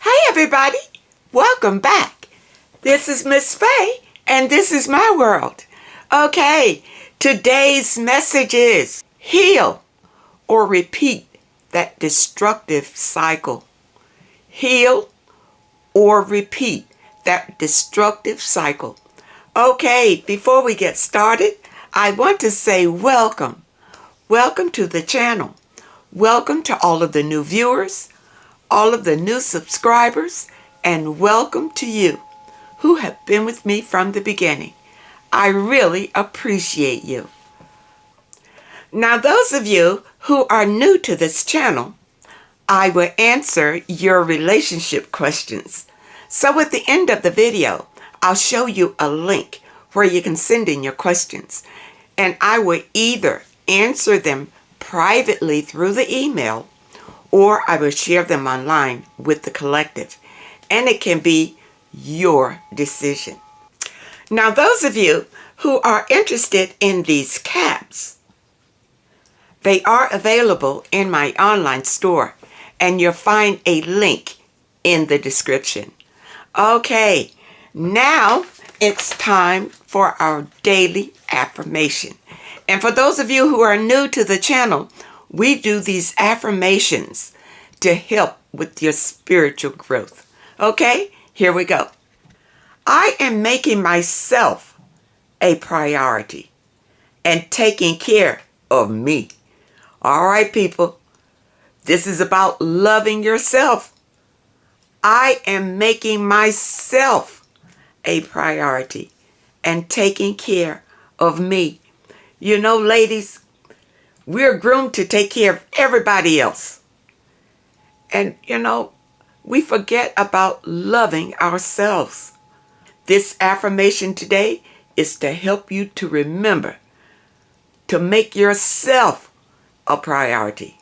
Hey everybody, welcome back. This is Miss Faye and this is my world. Okay, today's message is heal or repeat that destructive cycle. Heal or repeat that destructive cycle. Okay, before we get started, I want to say welcome. Welcome to the channel. Welcome to all of the new viewers, all of the new subscribers, and welcome to you who have been with me from the beginning. I really appreciate you. Now, those of you who are new to this channel, I will answer your relationship questions. So at the end of the video, I'll show you a link where you can send in your questions, and I will either answer them privately through the email, or I will share them online with the collective, and it can be your decision. Now, those of you who are interested in these caps, they are available in my online store, and you'll find a link in the description. Okay, now it's time for our daily affirmation. And for those of you who are new to the channel, we do these affirmations to help with your spiritual growth. Okay, here we go. I am making myself a priority and taking care of me. All right, people, this is about loving yourself. I am making myself a priority and taking care of me. You know, ladies, we're groomed to take care of everybody else. And, you know, we forget about loving ourselves. This affirmation today is to help you to remember to make yourself a priority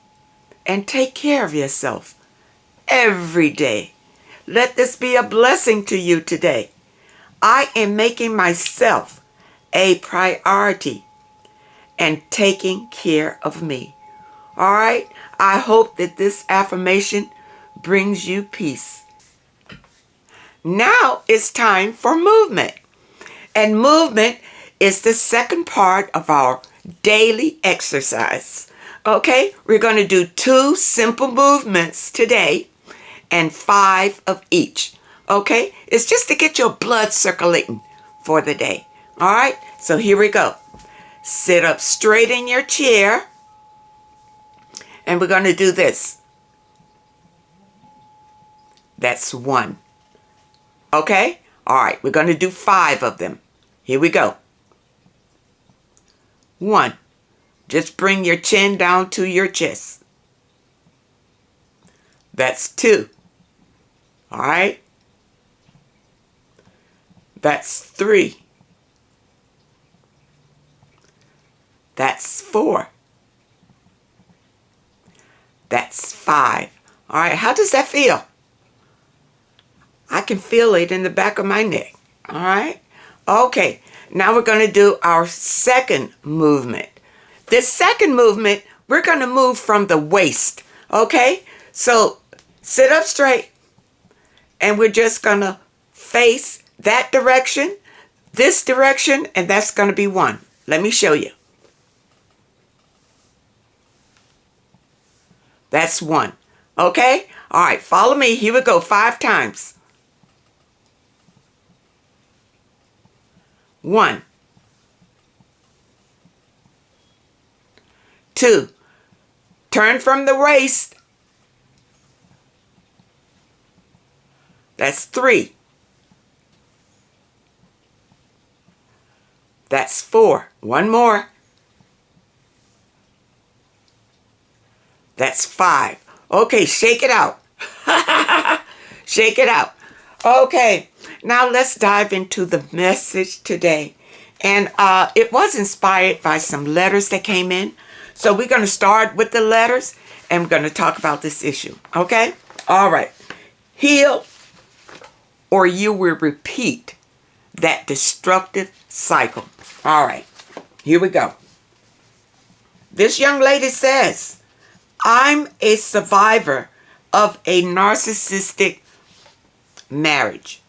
and take care of yourself every day. Let this be a blessing to you today. I am making myself a priority and taking care of me. All right? I hope that this affirmation brings you peace. Now it's time for movement. And movement is the second part of our daily exercise. Okay? We're going to do 2 simple movements today and 5 of each. Okay? It's just to get your blood circulating for the day. All right? So here we go. Sit up straight in your chair, and we're going to do this. That's 1. Okay? All right, we're going to do 5 of them. Here we go. 1. Just bring your chin down to your chest. That's 2. All right? That's 3. That's 4. That's 5. All right, how does that feel? I can feel it in the back of my neck. All right? Okay, now we're going to do our second movement. This second movement, we're going to move from the waist. Okay? So sit up straight, and we're just going to face that direction, this direction, and that's going to be 1. Let me show you. That's 1. Okay? All right, follow me. Here we go. 5 times. 1. 2. Turn from the waist. That's 3. That's 4. 1 more. That's 5. Okay, shake it out. Shake it out. Okay, now let's dive into the message today. And it was inspired by some letters that came in. So we're going to start with the letters, and we're going to talk about this issue. Okay? All right. Heal, or you will repeat that destructive cycle. All right. Here we go. This young lady says, I'm a survivor of a narcissistic marriage.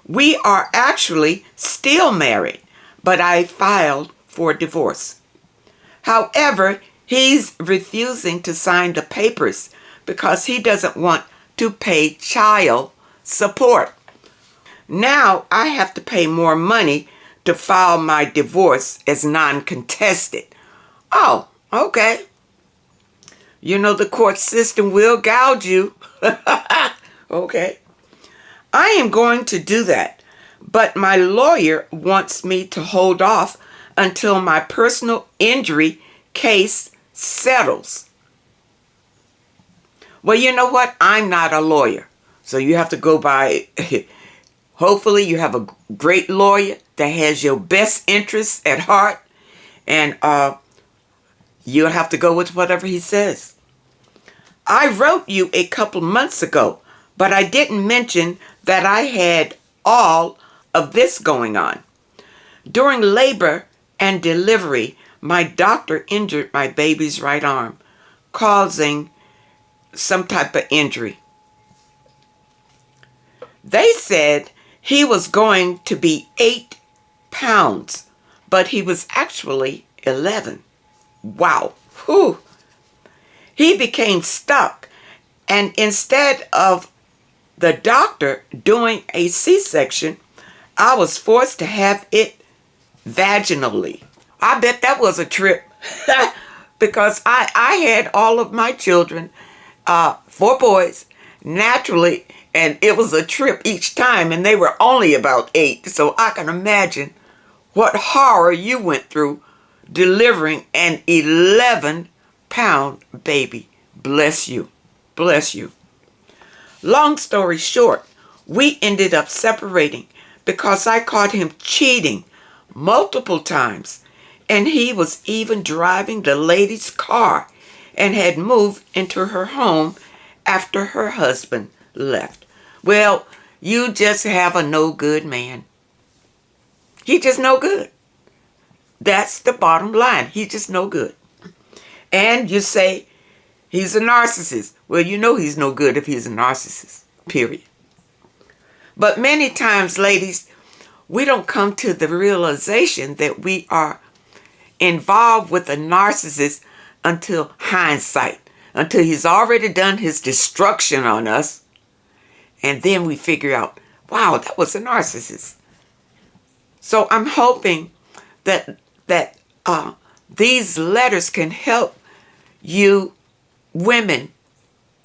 We are actually still married, but I filed for divorce. However, he's refusing to sign the papers because he doesn't want to pay child support. Now I have to pay more money to file my divorce as non-contested. Oh, okay. You know the court system will gouge you. Okay. I am going to do that, but my lawyer wants me to hold off until my personal injury case settles. Well, you know what? I'm not a lawyer, so you have to go by. Hopefully you have a great lawyer that has your best interests at heart, and you'll have to go with whatever he says. I wrote you a couple months ago, but I didn't mention that I had all of this going on. During labor and delivery, my doctor injured my baby's right arm, causing some type of injury. They said he was going to be 8 pounds, but he was actually 11. Wow. Whew. He became stuck, and instead of the doctor doing a C-section, I was forced to have it vaginally. I bet that was a trip because I had all of my children, 4 boys, naturally, and it was a trip each time, and they were only about 8. So I can imagine what horror you went through delivering an 11-pound baby. Bless you. Bless you. Long story short, we ended up separating because I caught him cheating multiple times, and he was even driving the lady's car and had moved into her home after her husband left. Well, you just have a no good man. He just no good. That's the bottom line. He's just no good. And you say he's a narcissist. Well, you know he's no good if he's a narcissist, period. But many times, ladies, we don't come to the realization that we are involved with a narcissist until hindsight, until he's already done his destruction on us. And then we figure out, wow, that was a narcissist. So I'm hoping that these letters can help you women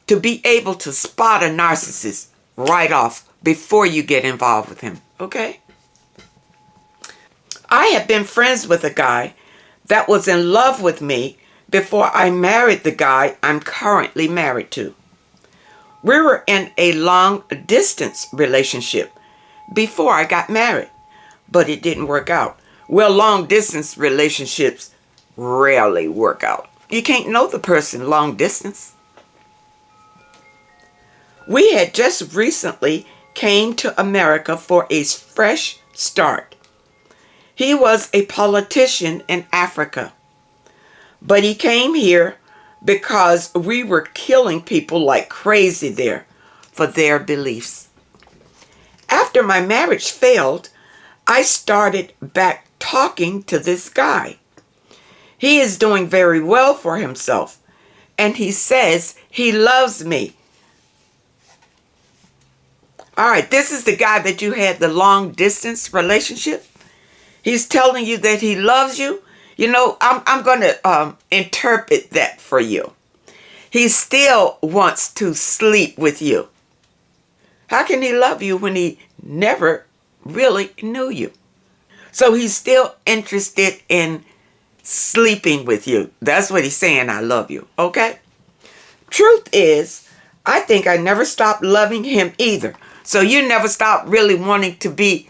to be able to spot a narcissist right off before you get involved with him, okay? I have been friends with a guy that was in love with me before I married the guy I'm currently married to. We were in a long-distance relationship before I got married, but it didn't work out. Well, long-distance relationships rarely work out. You can't know the person long distance. We had just recently came to America for a fresh start. He was a politician in Africa, but he came here because we were killing people like crazy there for their beliefs. After my marriage failed, I started back talking to this guy. He is doing very well for himself, and he says he loves me. All right, this is the guy that you had the long distance relationship. He's telling you that he loves you. You know, I'm going to interpret that for you. He still wants to sleep with you. How can he love you when he never really knew you? So he's still interested in sleeping with you. That's what he's saying, I love you, okay? Truth is, I think I never stopped loving him either. So you never stopped really wanting to be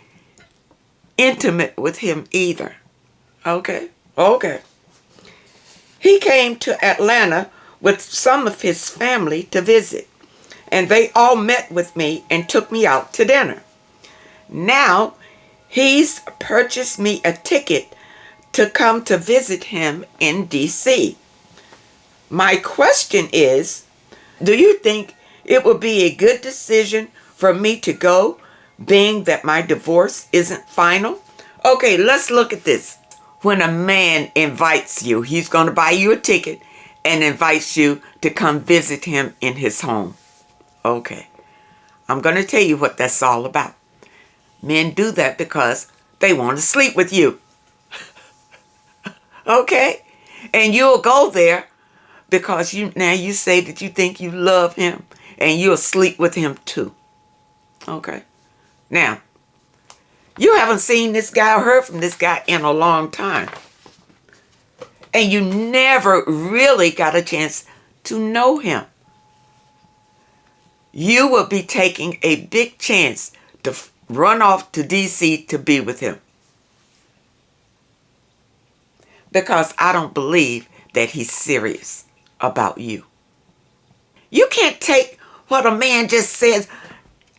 intimate with him either. Okay? Okay. He came to Atlanta with some of his family to visit, and they all met with me and took me out to dinner. Now, he's purchased me a ticket to come to visit him in D.C. My question is, do you think it would be a good decision for me to go, being that my divorce isn't final? Okay, let's look at this. When a man invites you, he's going to buy you a ticket and invites you to come visit him in his home. Okay, I'm going to tell you what that's all about. Men do that because they want to sleep with you. Okay? And you'll go there because you say that you think you love him and you'll sleep with him too. Okay? Now, you haven't seen this guy or heard from this guy in a long time. And you never really got a chance to know him. You will be taking a big chance to run off to D.C. to be with him. Because I don't believe that he's serious about you. You can't take what a man just says.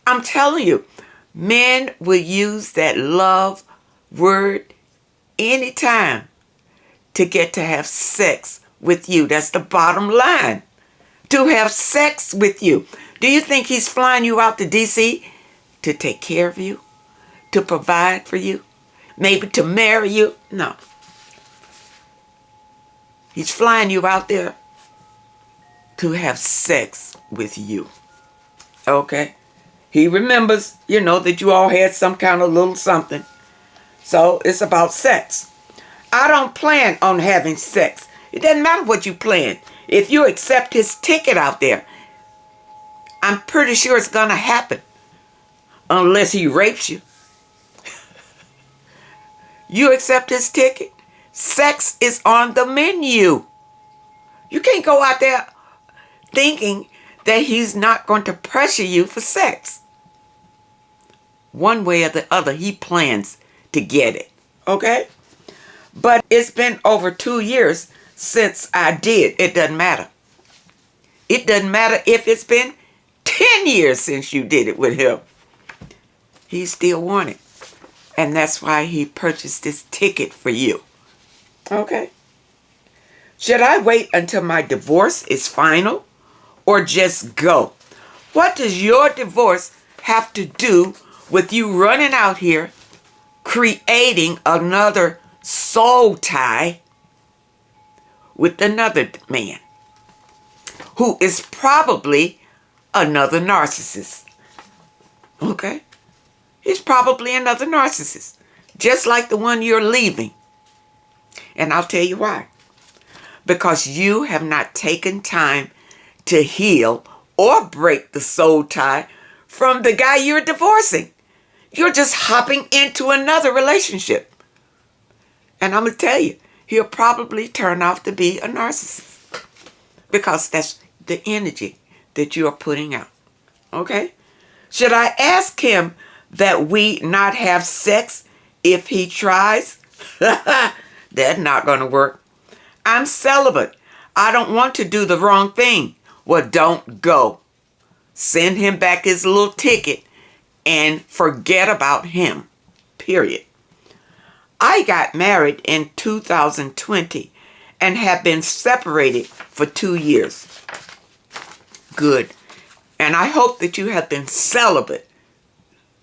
I'm telling you, men will use that love word anytime to get to have sex with you. That's the bottom line. To have sex with you. Do you think he's flying you out to D.C. to take care of you? To provide for you? Maybe to marry you? No. He's flying you out there to have sex with you. Okay? He remembers, that you all had some kind of little something. So it's about sex. I don't plan on having sex. It doesn't matter what you plan. If you accept his ticket out there, I'm pretty sure it's going to happen. Unless he rapes you. You accept his ticket. Sex is on the menu. You can't go out there thinking that he's not going to pressure you for sex. One way or the other, he plans to get it. Okay? But it's been over 2 years since I did. It doesn't matter. It doesn't matter if it's been 10 years since you did it with him. He still wants it. And that's why he purchased this ticket for you. Okay. Should I wait until my divorce is final or just go? What does your divorce have to do with you running out here creating another soul tie with another man who is probably another narcissist? Okay? He's probably another narcissist, just like the one you're leaving. And I'll tell you why. Because you have not taken time to heal or break the soul tie from the guy you're divorcing. You're just hopping into another relationship. And I'm going to tell you, he'll probably turn out to be a narcissist. Because that's the energy that you are putting out. Okay? Should I ask him that we not have sex if he tries? That's not going to work. I'm celibate. I don't want to do the wrong thing. Well, don't go. Send him back his little ticket and forget about him. Period. I got married in 2020 and have been separated for 2 years. Good. And I hope that you have been celibate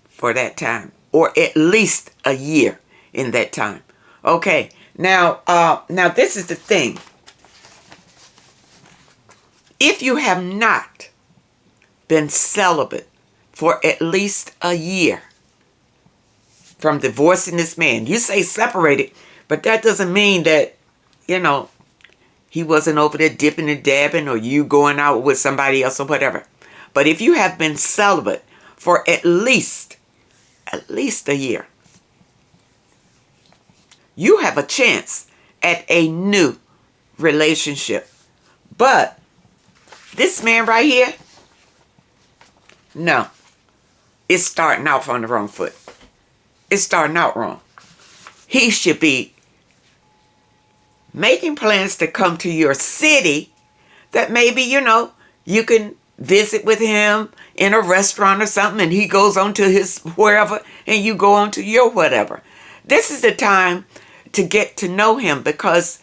for that time, or at least a year in that time. Okay. Now this is the thing. If you have not been celibate for at least a year from divorcing this man, you say separated, but that doesn't mean that, he wasn't over there dipping and dabbing or you going out with somebody else or whatever. But if you have been celibate for at least a year, you have a chance at a new relationship. But this man right here, no, it's starting out on the wrong foot. It's starting out wrong. He should be making plans to come to your city that maybe, you can visit with him in a restaurant or something, and he goes on to his wherever and you go on to your whatever. This is the time to get to know him, because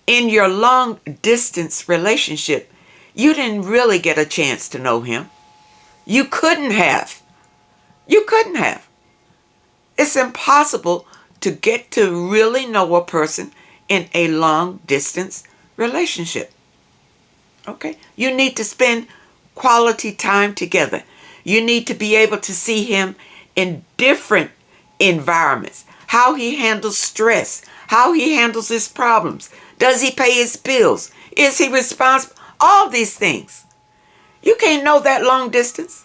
in your long distance relationship, you didn't really get a chance to know him. You couldn't have, You couldn't have. It's impossible to get to really know a person in a long distance relationship. Okay? You need to spend quality time together. You need to be able to see him in different environments. How he handles stress. How he handles his problems. Does he pay his bills? Is he responsible? All these things. You can't know that long distance.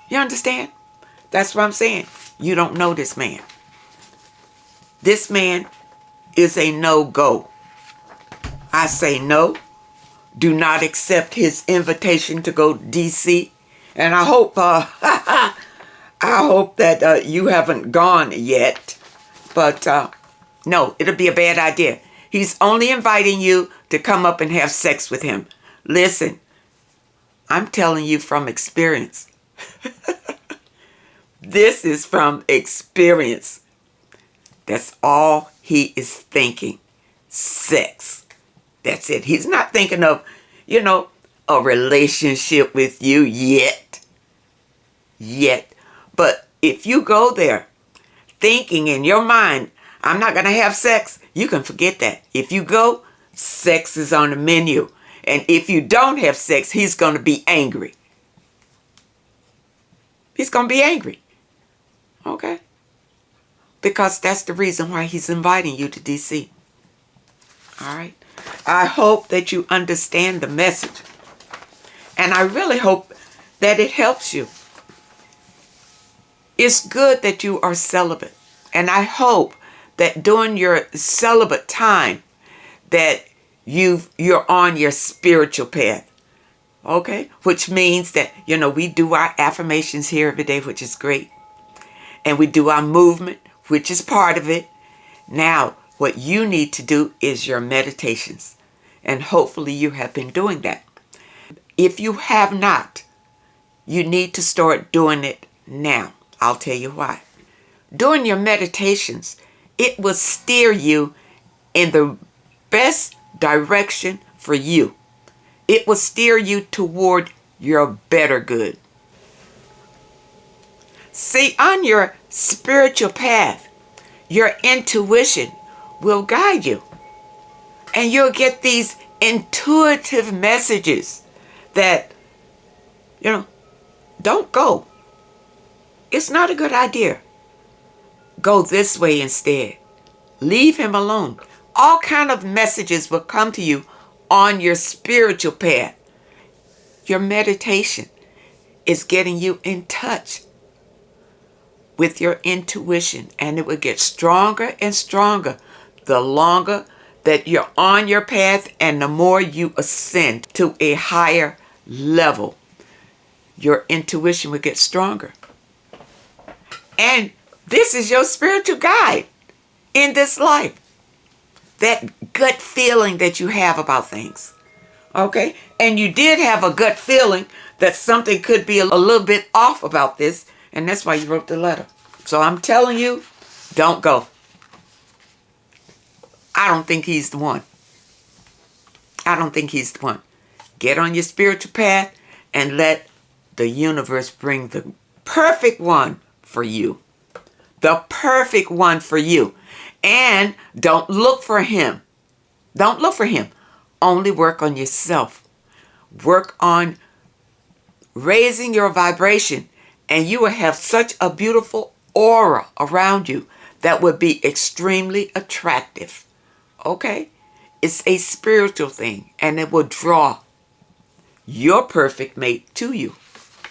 You understand? That's what I'm saying. You don't know this man. This man is a no-go. I say no. Do not accept his invitation to go to D.C. And I hope, I hope that you haven't gone yet. But no, it'll be a bad idea. He's only inviting you to come up and have sex with him. Listen, I'm telling you from experience. This is from experience. That's all he is thinking. Sex. That's it. He's not thinking of, a relationship with you yet. But if you go there thinking in your mind, I'm not going to have sex, you can forget that. If you go, sex is on the menu. And if you don't have sex, he's going to be angry. He's going to be angry. Okay? Because that's the reason why he's inviting you to D.C. All right? I hope that you understand the message. And I really hope that it helps you. It's good that you are celibate. And I hope that during your celibate time that you're on your spiritual path. Okay? Which means that, we do our affirmations here every day, which is great. And we do our movement, which is part of it. Now, what you need to do is your meditations. And hopefully you have been doing that. If you have not, you need to start doing it now. I'll tell you why. During your meditations, it will steer you in the best direction for you. It will steer you toward your better good. See, on your spiritual path, your intuition will guide you. And you'll get these intuitive messages that, don't go. It's not a good idea. Go this way instead. Leave him alone. All kind of messages will come to you on your spiritual path. Your meditation is getting you in touch with your intuition, and it will get stronger and stronger the longer that you're on your path and the more you ascend to a higher level. Your intuition will get stronger. And this is your spiritual guide in this life. That gut feeling that you have about things. Okay? And you did have a gut feeling that something could be a little bit off about this, and that's why you wrote the letter. So I'm telling you, don't go. I don't think he's the one. I don't think he's the one. Get on your spiritual path and let the universe bring the perfect one for you. The perfect one for you. And don't look for him. Don't look for him. Only work on yourself. Work on raising your vibration, and you will have such a beautiful aura around you that would be extremely attractive. Okay? It's a spiritual thing, and it will draw your perfect mate to you.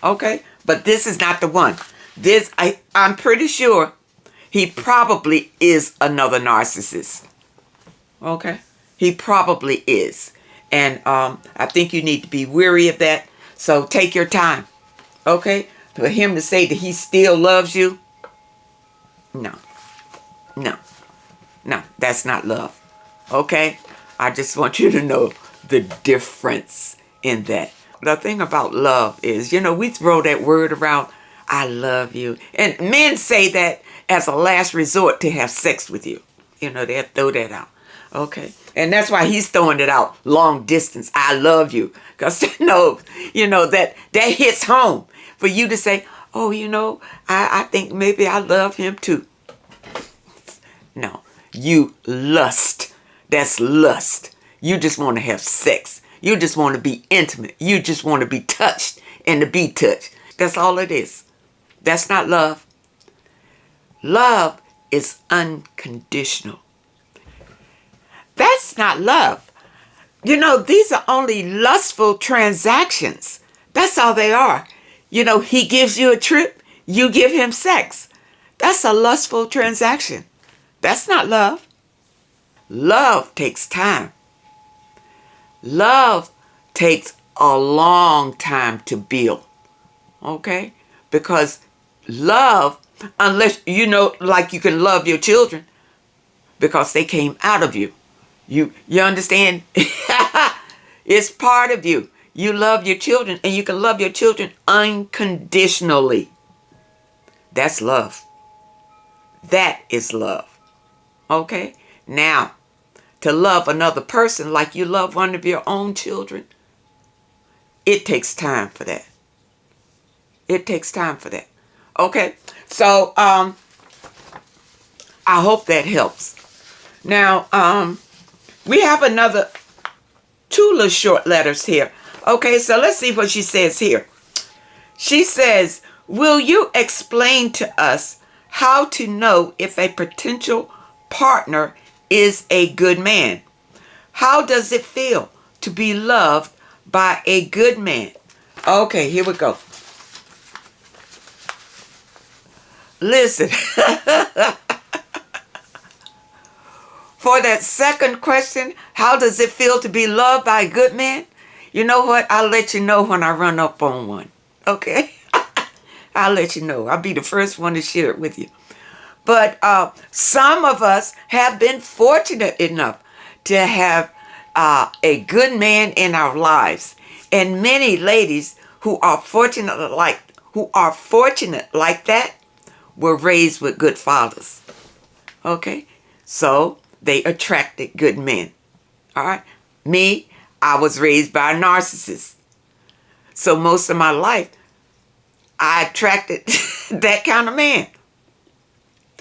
Okay? But this is not the one. I'm pretty sure he probably is another narcissist. Okay? He probably is. And I think you need to be weary of that. So take your time. Okay? For him to say that he still loves you, no, that's not love. Okay? I just want you to know the difference in that. The thing about love is, we throw that word around, I love you. And men say that as a last resort to have sex with you. They'll throw that out. Okay? And that's why he's throwing it out long distance. I love you. Because that hits home. For you to say, oh, I think maybe I love him too. No, you lust. That's lust. You just want to have sex. You just want to be intimate. You just want to be touched and to be touched. That's all it is. That's not love. Love is unconditional. That's not love. These are only lustful transactions. That's all they are. He gives you a trip, you give him sex. That's a lustful transaction. That's not love. Love takes time. Love takes a long time to build. Okay? Because love, unless, like you can love your children because they came out of you. You understand? It's part of you. You love your children, and you can love your children unconditionally. That's love. That is love. Okay? Now, to love another person like you love one of your own children, it takes time for that. It takes time for that. Okay? So, I hope that helps. Now, we have another 2 little short letters here. Okay, so let's see what she says here. She says, will you explain to us how to know if a potential partner is a good man? How does it feel to be loved by a good man? Okay, here we go. Listen, for that second question, how does it feel to be loved by a good man? You know what? I'll let you know when I run up on one. Okay? I'll let you know. I'll be the first one to share it with you. But some of us have been fortunate enough to have a good man in our lives. And many ladies who are fortunate like that were raised with good fathers. Okay? So they attracted good men. All right? Me, I was raised by a narcissist. So most of my life, I attracted that kind of man.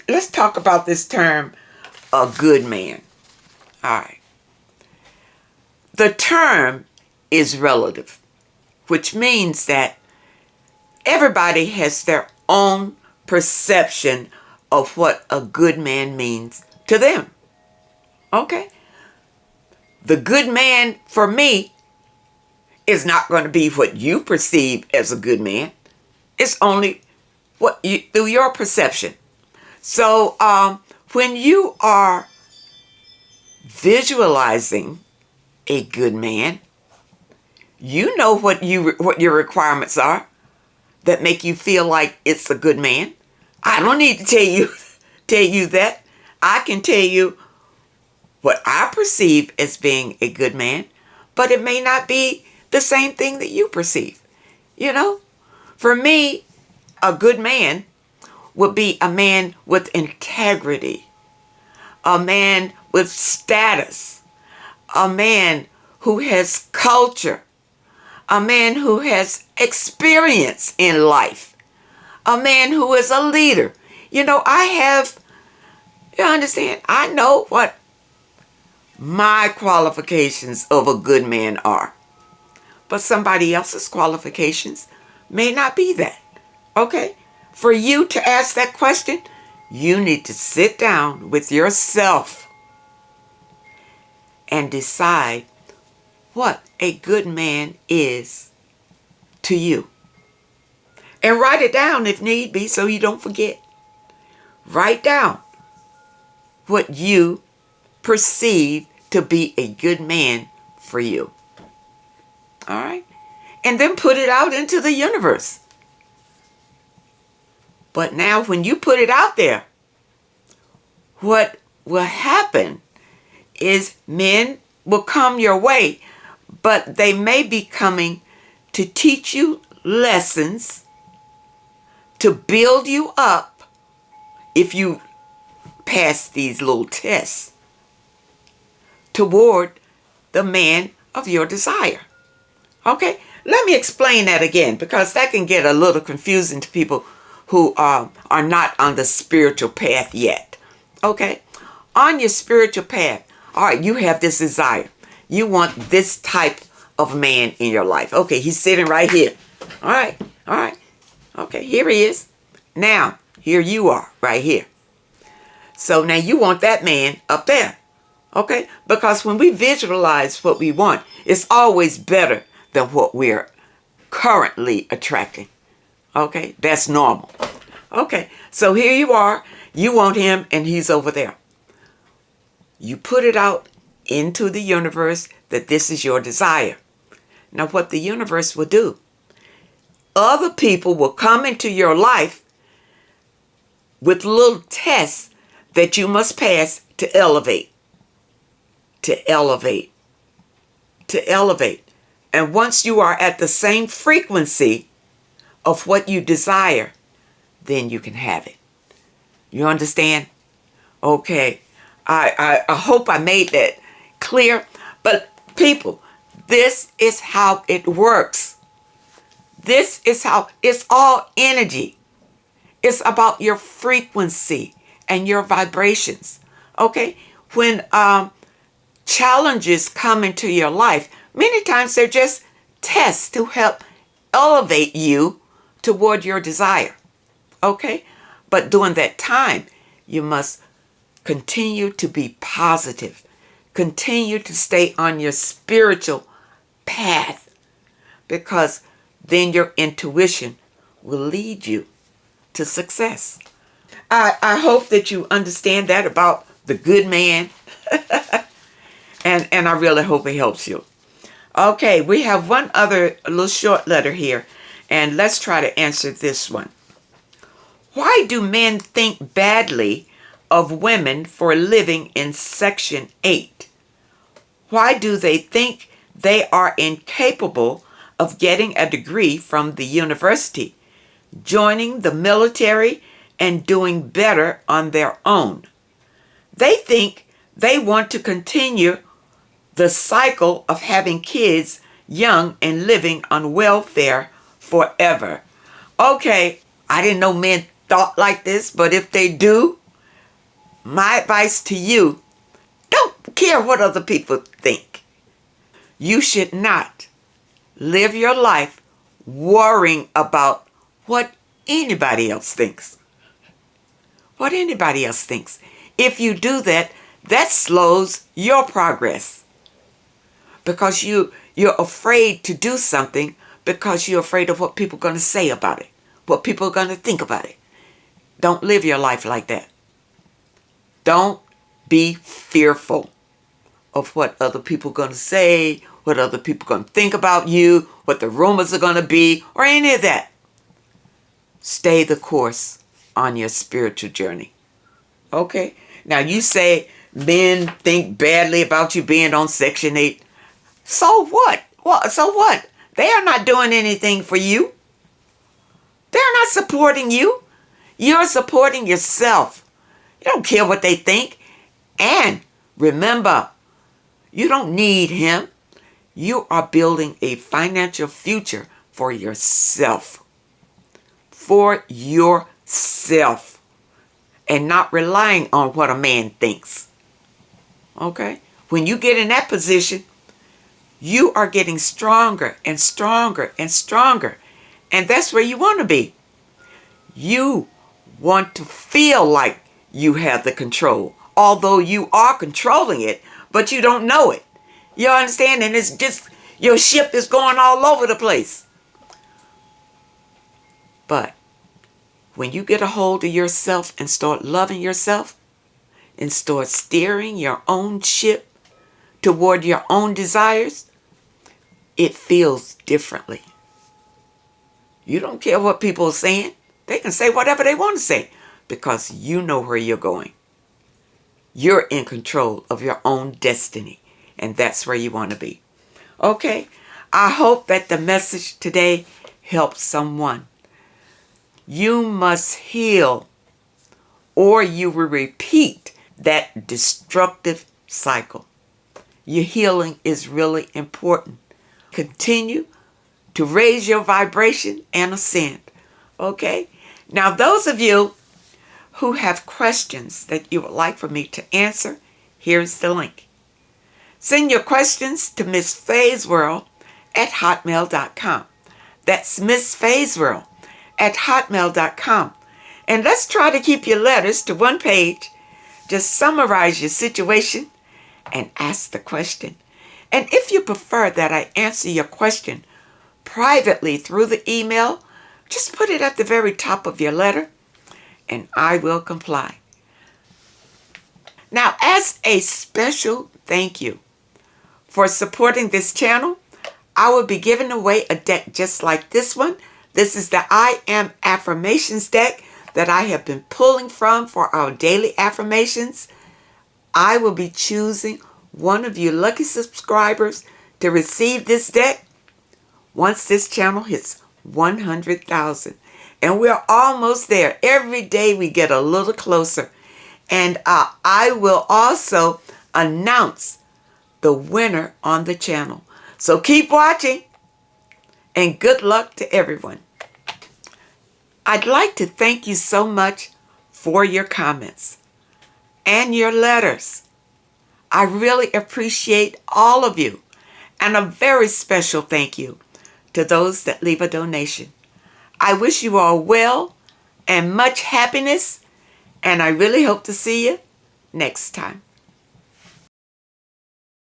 Let's talk about this term, a good man. All right. The term is relative, which means that everybody has their own perception of what a good man means to them. Okay? The good man for me is not going to be what you perceive as a good man. It's only through your perception. So when you are visualizing a good man, you know what your requirements are that make you feel like it's a good man. I don't need to tell you that. I can tell you what I perceive as being a good man, but it may not be the same thing that you perceive. For me, a good man would be a man with integrity, a man with status, a man who has culture, a man who has experience in life, a man who is a leader. You understand, I know what my qualifications of a good man are. But somebody else's qualifications may not be that. Okay? For you to ask that question, you need to sit down with yourself and decide what a good man is to you. And write it down if need be so you don't forget. Write down what you perceive to be a good man for you. All right? And then put it out into the universe. But now when you put it out there, what will happen is men will come your way, but they may be coming to teach you lessons, to build you up if you pass these little tests toward the man of your desire. Okay, Let me explain that again, because that can get a little confusing to people who are not on the spiritual path yet. Okay? On your spiritual path, all right, you have this desire. You want this type of man in your life. Okay, he's sitting right here. All right, all right. Okay, here he is. Now, here you are, right here. So now you want that man up there. Okay? Because when we visualize what we want, it's always better than what we're currently attracting. Okay? That's normal. Okay, so here you are. You want him and he's over there. You put it out into the universe that this is your desire. Now what the universe will do, other people will come into your life with little tests that you must pass to elevate. To elevate. To elevate. And once you are at the same frequency of what you desire, then you can have it. You understand? Okay. I hope I made that clear. But people, this is how it works. This is how, it's all energy. It's about your frequency and your vibrations. Okay? When challenges come into your life, many times they're just tests to help elevate you toward your desire. Okay? But during that time, you must continue to be positive. Continue to stay on your spiritual path, because then your intuition will lead you to success. I hope that you understand that about the good man. and I really hope it helps you. Okay, we have one other little short letter here, and let's try to answer this one. Why do men think badly of women for living in Section 8? Why do they think they are incapable of getting a degree from the university, joining the military, and doing better on their own? They think they want to continue the cycle of having kids young and living on welfare forever. Okay, I didn't know men thought like this, but if they do, my advice to you, don't care what other people think. You should not live your life worrying about what anybody else thinks. What anybody else thinks. If you do that, that slows your progress. Because you're afraid to do something because you're afraid of what people are going to say about it, what people are going to think about it. Don't live your life like that. Don't be fearful of what other people are going to say, what other people are going to think about you, what the rumors are going to be, or any of that. Stay the course on your spiritual journey. Okay? Now you say men think badly about you being on Section 8. So what? So what? They are not doing anything for you. They're not supporting you. You're supporting yourself. You don't care what they think. And remember, you don't need him. You are building a financial future for yourself. For yourself. And not relying on what a man thinks. Okay? When you get in that position, you are getting stronger and stronger and stronger. And that's where you want to be. You want to feel like you have the control. Although you are controlling it, but you don't know it. You understand? And it's just, your ship is going all over the place. But when you get a hold of yourself and start loving yourself and start steering your own ship toward your own desires, it feels differently. You don't care what people are saying. They can say whatever they want to say because you know where you're going. You're in control of your own destiny, and that's where you want to be. Okay, I hope that the message today helps someone. You must heal, or you will repeat that destructive cycle. Your healing is really important. Continue to raise your vibration and ascend. Okay? Now, those of you who have questions that you would like for me to answer, here's the link. Send your questions to Miss Faye's World at hotmail.com. That's Miss Faye's World at hotmail.com. And let's try to keep your letters to one page. Just summarize your situation and ask the question. And if you prefer that I answer your question privately through the email, just put it at the very top of your letter and I will comply. Now, as a special thank you for supporting this channel, I will be giving away a deck just like this one. This is the I Am Affirmations deck that I have been pulling from for our daily affirmations. I will be choosing one of you lucky subscribers to receive this deck once this channel hits 100,000. And we're almost there. Every day we get a little closer. And I will also announce the winner on the channel. So keep watching and good luck to everyone. I'd like to thank you so much for your comments and your letters. I really appreciate all of you. And a very special thank you to those that leave a donation. I wish you all well and much happiness, and I really hope to see you next time.